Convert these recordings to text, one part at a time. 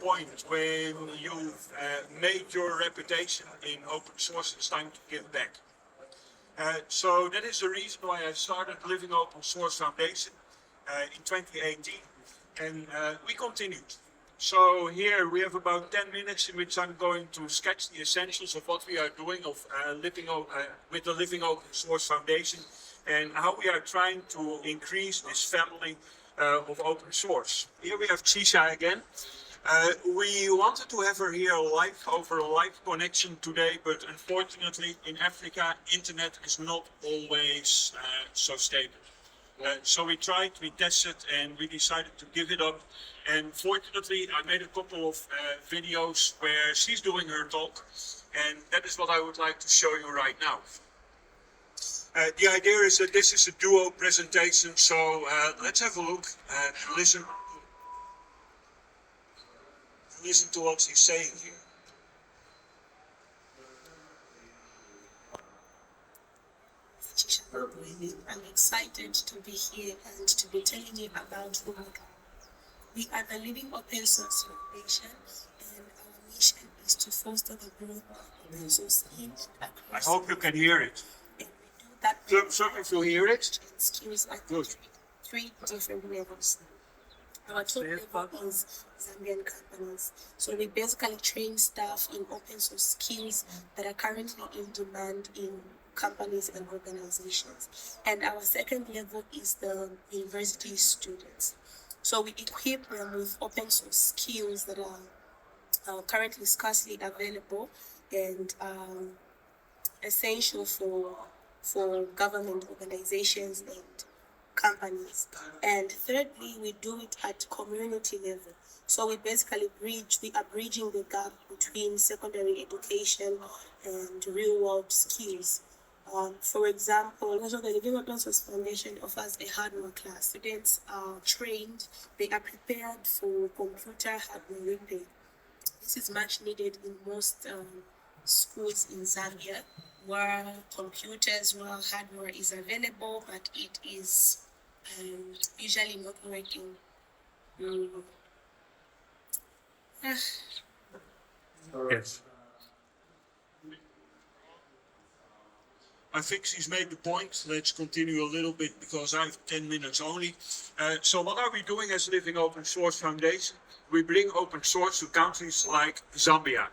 point when you've made your reputation in open source, it's time to give back. So that is the reason why I started Living Open Source Foundation in 2018, and we continued. So here we have about 10 minutes in which I'm going to sketch the essentials of what we are doing with the Living Open Source Foundation and how we are trying to increase this family of open source. Here we have Chisha again. We wanted to have her here live over a live connection today, but unfortunately in Africa, internet is not always so stable. So we tried, we tested, and we decided to give it up. And fortunately, I made a couple of videos where she's doing her talk, and that is what I would like to show you right now. The idea is that this is a duo presentation, so let's have a look and listen to what she's saying here. I'm excited to be here and to be telling you about Vugt. We are the Living Open Source Foundation, and our mission is to foster the growth of open source in and across. I hope you can hear it. And we do that So if you hear it, skills at good. three different levels. Our top level is Zambian companies. So we basically train staff in open source skills that are currently in demand in companies and organizations. And our second level is the university students. So we equip them with open source skills that are currently scarcely available and essential for government organizations and companies. And thirdly, we do it at community level. So we basically we are bridging the gap between secondary education and real world skills. For example, the Living Open Source Foundation offers a hardware class. Students are trained, they are prepared for computer hardware repair. This is much needed in most schools in Zambia, where hardware is available, but it is usually not working. Yes. I think she's made the point. Let's continue a little bit because I have 10 minutes only. So what are we doing as Living Open Source Foundation? We bring open source to countries like Zambia.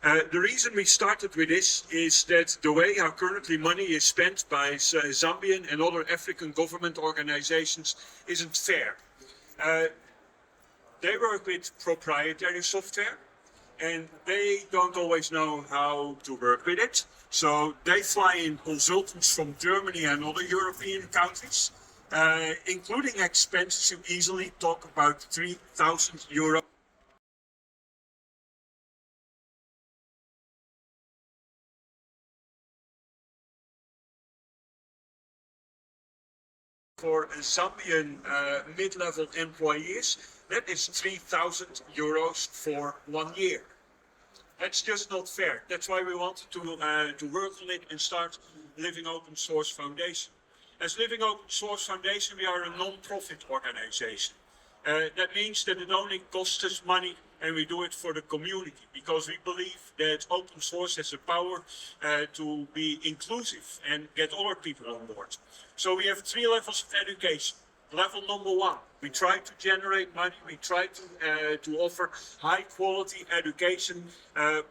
The reason we started with this is that the way how currently money is spent by Zambian and other African government organizations isn't fair. They work with proprietary software, and they don't always know how to work with it. So they fly in consultants from Germany and other European countries, including expenses. You easily talk about 3,000 euros for Zambian mid-level employees. That is 3,000 euros for 1 year. That's just not fair. That's why we wanted to work on it and start Living Open Source Foundation. As Living Open Source Foundation, we are a non-profit organization. That means that it only costs us money and we do it for the community because we believe that open source has the power to be inclusive and get other people on board. So we have 3 levels of education. Level number 1, we try to generate money, we try to offer high quality education,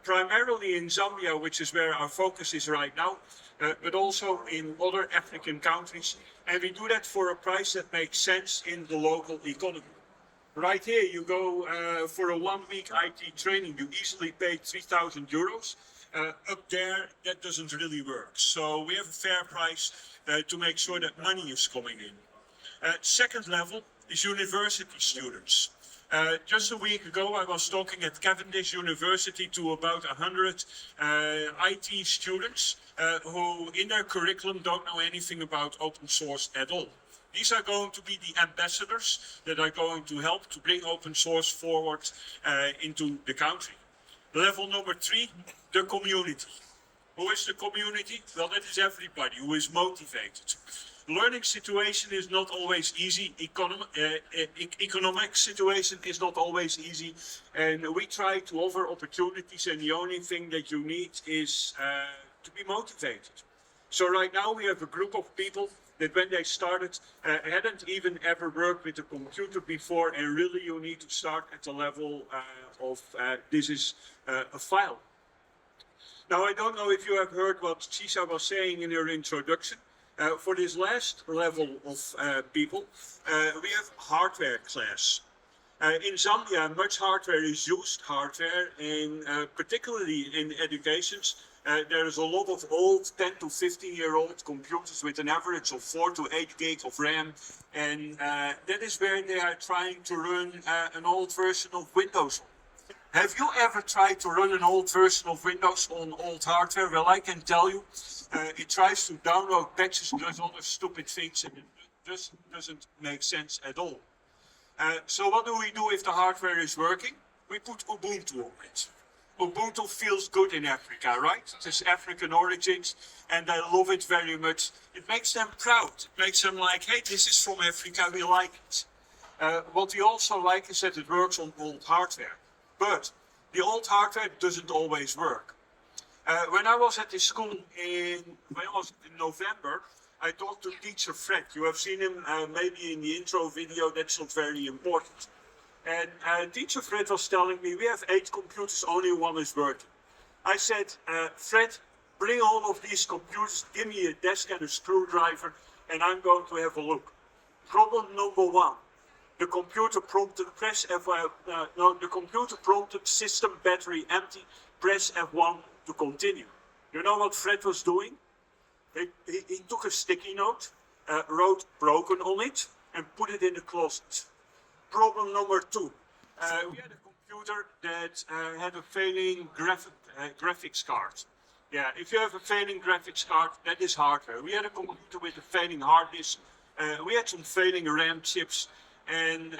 primarily in Zambia, which is where our focus is right now, but also in other African countries. And we do that for a price that makes sense in the local economy. Right here, you go for a 1-week IT training, you easily pay 3,000 euros. Up there, that doesn't really work. So we have a fair price to make sure that money is coming in. Second level is university students. Just a week ago, I was talking at Cavendish University to about 100 IT students who in their curriculum don't know anything about open source at all. These are going to be the ambassadors that are going to help to bring open source forward into the country. Level number 3, the community. Who is the community? Well, that is everybody who is motivated. Learning situation is not always easy. Economic situation is not always easy, and we try to offer opportunities. And the only thing that you need is to be motivated. So right now we have a group of people that when they started hadn't even ever worked with a computer before, and really you need to start at the level of this is a file. Now I don't know if you have heard what Chisa was saying in her introduction. For this last level of people, we have hardware class. In Zambia, much hardware is used hardware, and particularly in educations, there is a lot of old 10 to 15-year-old computers with an average of 4 to 8 gig of RAM, and that is where they are trying to run an old version of Windows. Have you ever tried to run an old version of Windows on old hardware? Well, I can tell you, it tries to download patches, does other stupid things, and it just doesn't make sense at all. So what do we do if the hardware is working? We put Ubuntu on it. Ubuntu feels good in Africa, right? It has African origins, and they love it very much. It makes them proud. It makes them like, hey, this is from Africa, we like it. What we also like is that it works on old hardware. But the old hardware doesn't always work. When I was at this school in November, I talked to teacher Fred. You have seen him maybe in the intro video, that's not very important. And teacher Fred was telling me, we have 8 computers, only one is working. I said, Fred, bring all of these computers, give me a desk and a screwdriver, and I'm going to have a look. Problem number 1. The computer prompted the computer prompted system battery empty, press F1 to continue. You know what Fred was doing? He took a sticky note, wrote broken on it, and put it in the closet. Problem number 2. We had a computer that had a failing graphics card. Yeah, if you have a failing graphics card, that is hardware. We had a computer with a failing hard disk. We had some failing RAM chips. And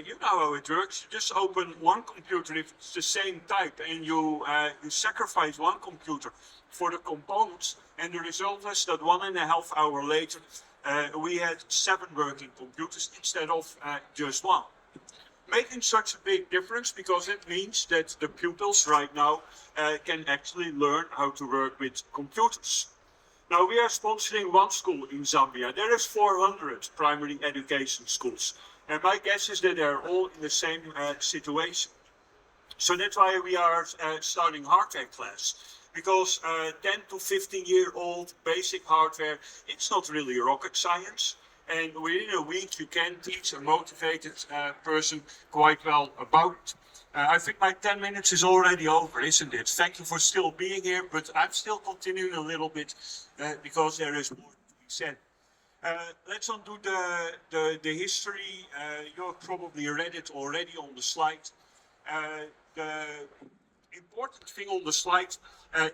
you know how it works. You just open one computer if it's the same type, and you sacrifice one computer for the components, and the result was that 1.5 hours later we had 7 working computers instead of just 1. Making such a big difference because it means that the pupils right now can actually learn how to work with computers. Now we are sponsoring one school in Zambia. There is 400 primary education schools. And my guess is that they're all in the same situation. So that's why we are starting hardware class. Because 10 to 15-year-old basic hardware, it's not really rocket science. And within a week you can teach a motivated person quite well about it. I think my 10 minutes is already over, isn't it? Thank you for still being here, but I'm still continuing a little bit because there is more to be said. Let's undo the history. You have probably read it already on the slide. The important thing on the slide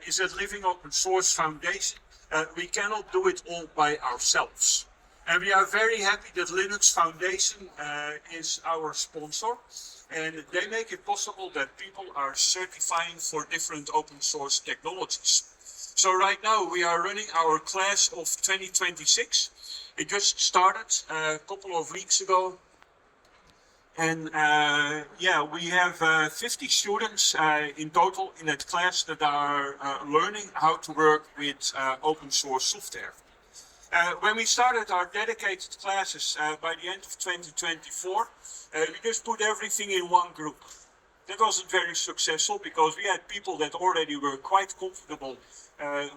is that Living Open Source Foundation, we cannot do it all by ourselves. And we are very happy that Linux Foundation is our sponsor. And they make it possible that people are certifying for different open source technologies. So right now we are running our class of 2026. It just started a couple of weeks ago. And yeah, we have 50 students in total in that class that are learning how to work with open source software. When we started our dedicated classes by the end of 2024, we just put everything in one group. That wasn't very successful because we had people that already were quite comfortable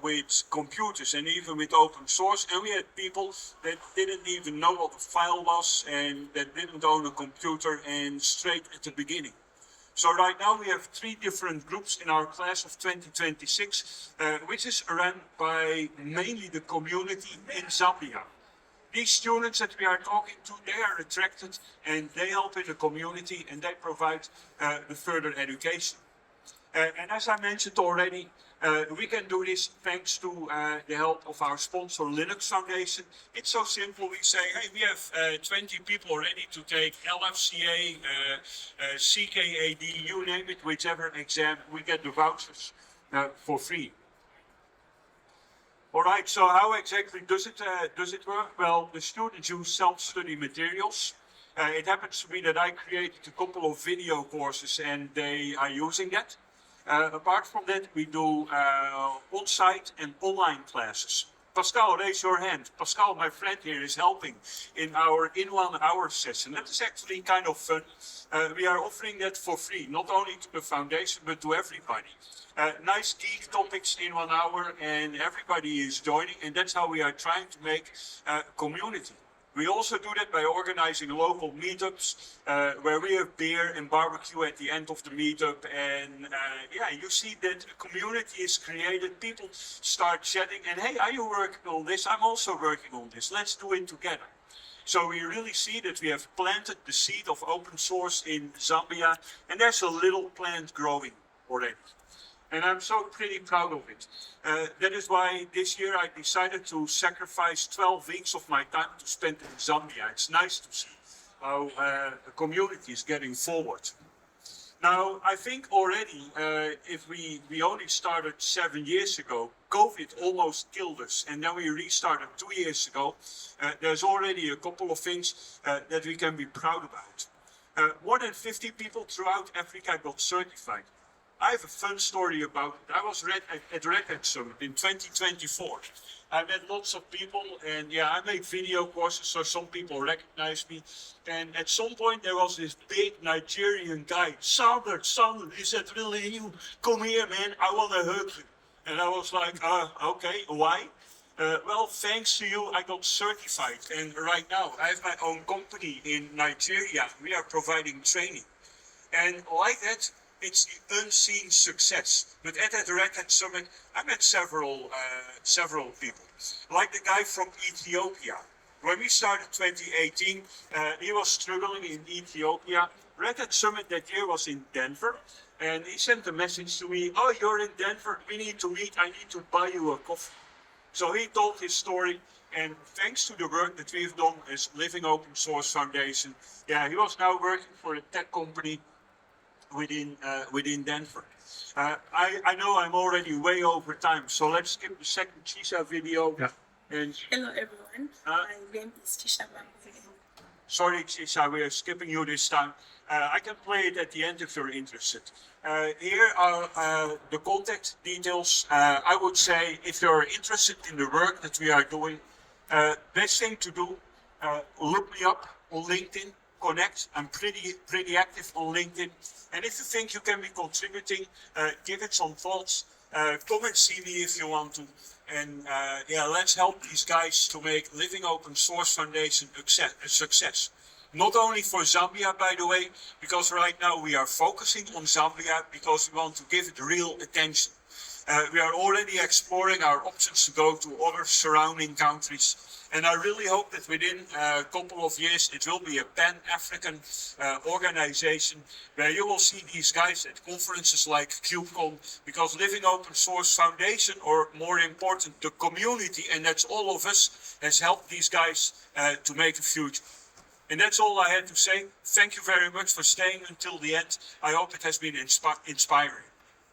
with computers and even with open source, and we had people that didn't even know what a file was and that didn't own a computer and straight at the beginning. So right now we have 3 different groups in our class of 2026, which is run by mainly the community in Zambia. These students that we are talking to, they are attracted and they help in the community and they provide the further education. And as I mentioned already, we can do this thanks to the help of our sponsor Linux Foundation. It's so simple, we say, hey, we have 20 people ready to take LFCA, CKAD, you name it, whichever exam, we get the vouchers for free. All right, so how exactly does it work? Well, the students use self-study materials. It happens to be that I created a couple of video courses and they are using that. Apart from that, we do on-site and online classes. Pascal, raise your hand. Pascal, my friend here, is helping in our in 1 hour session. That is actually kind of fun. We are offering that for free, not only to the foundation, but to everybody. Nice geek topics in 1 hour and everybody is joining, and that's how we are trying to make a community. We also do that by organizing local meetups where we have beer and barbecue at the end of the meetup, and yeah, you see that a community is created. People start chatting and, hey, are you working on this? I'm also working on this. Let's do it together. So we really see that we have planted the seed of open source in Zambia, and there's a little plant growing already. And I'm so pretty proud of it. That is why this year I decided to sacrifice 12 weeks of my time to spend in Zambia. It's nice to see how the community is getting forward. Now, I think already, if we only started 7 years ago, COVID almost killed us, and then we restarted 2 years ago. There's already a couple of things that we can be proud about. More than 50 people throughout Africa got certified. I have a fun story about it. I was at Red Hat Summit in 2024. I met lots of people, and yeah, I make video courses, so some people recognize me. And at some point there was this big Nigerian guy, Sander, he said, really, you come here, man, I want to hug you. And I was like, okay, why? Well, thanks to you, I got certified. And right now, I have my own company in Nigeria. We are providing training. And like that, it's the unseen success. But at that Red Hat Summit, I met several people. Like the guy from Ethiopia. When we started 2018, he was struggling in Ethiopia. Red Hat Summit that year was in Denver. And he sent a message to me, oh, you're in Denver, we need to meet, I need to buy you a coffee. So he told his story, and thanks to the work that we've done as Living Open Source Foundation, yeah, he was now working for a tech company within Denver. I know I'm already way over time, so let's skip the second Chisha video. Yeah. Hello everyone, my name is Chisha Bambu. Sorry Chisha, we are skipping you this time. I can play it at the end if you're interested. Here are the contact details. I would say if you're interested in the work that we are doing, best thing to do, look me up on LinkedIn. Connect. I'm pretty active on LinkedIn, and if you think you can be contributing, give it some thoughts. Come and see me if you want to, and yeah, let's help these guys to make Living Open Source Foundation a success. Not only for Zambia, by the way, because right now we are focusing on Zambia because we want to give it real attention. We are already exploring our options to go to other surrounding countries. And I really hope that within a couple of years it will be a Pan-African organization where you will see these guys at conferences like Kubecon, because Living Open Source Foundation, or more important, the community, and that's all of us, has helped these guys to make a future. And that's all I had to say. Thank you very much for staying until the end. I hope it has been inspiring.